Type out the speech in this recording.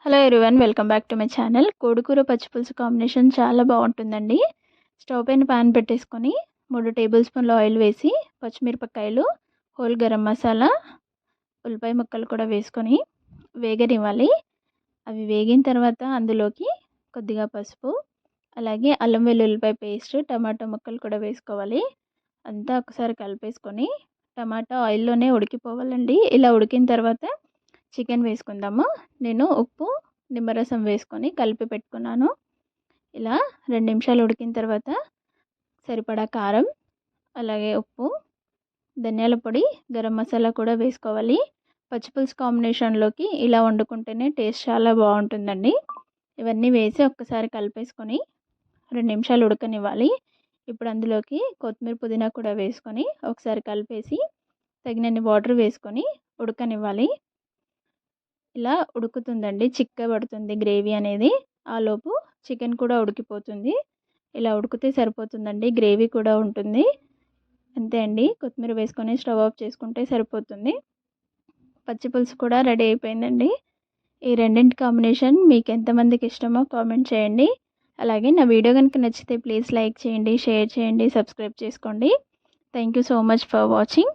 Hello everyone, welcome back to my channel. కోడికూర పచ్చిపులుసు combination చాలా బాగుంటుందండి. స్టవ్ పైన పాన్ పెట్టేసుకొని 3 టేబుల్ స్పూన్ల ఆయిల్ వేసి పచ్చిమిరపకాయలు, హోల్ గరం మసాలా, ఉల్లిపాయ ముక్కలు కూడా వేసుకొని వేగనివ్వాలి. అవి వేగిన తర్వాత అందులోకి కొద్దిగా పసుపు, అలాగే అల్లం వెల్లుల్లిపాయ పేస్ట్, టమాటా ముక్కలు కూడా వేసుకోవాలి. అంతా ఒకసారి కలిపేసుకొని టమాటా ఆయిల్లోనే ఉడికిపోవాలండి. ఇలా ఉడికిన తర్వాత చికెన్ వేసుకుందాము. నేను ఉప్పు, నిమ్మరసం వేసుకొని కలిపి పెట్టుకున్నాను. ఇలా 2 నిమిషాలు ఉడికిన తర్వాత సరిపడా కారం, అలాగే ఉప్పు, ధనియాల పొడి, గరం మసాలా కూడా వేసుకోవాలి. పచ్చిపులుసు కాంబినేషన్లోకి ఇలా వండుకుంటేనే టేస్ట్ చాలా బాగుంటుందండి. ఇవన్నీ వేసి ఒక్కసారి కలిపేసుకొని 2 నిమిషాలు ఉడకనివ్వాలి. ఇప్పుడు అందులోకి కొత్తిమీర, పుదీనా కూడా వేసుకొని ఒకసారి కలిపేసి తగినన్ని వాటర్ వేసుకొని ఉడకనివ్వాలి. ఇలా ఉడుకుతుందండి, చిక్కబడుతుంది గ్రేవీ అనేది. ఆలోపు చికెన్ కూడా ఉడికిపోతుంది. ఇలా ఉడికితే సరిపోతుందండి, గ్రేవీ కూడా ఉంటుంది. అంతే అండి, కొత్తిమీర వేసుకొని స్టవ్ ఆఫ్ చేసుకుంటే సరిపోతుంది. పచ్చిపులుసు కూడా రెడీ అయిపోయిందండి. ఈ రెండింటి కాంబినేషన్ మీకు ఎంతమందికి ఇష్టమో కామెంట్ చేయండి. అలాగే నా వీడియో కనుక నచ్చితే ప్లీజ్ లైక్ చేయండి, షేర్ చేయండి, సబ్స్క్రైబ్ చేసుకోండి. Thank you so much for watching.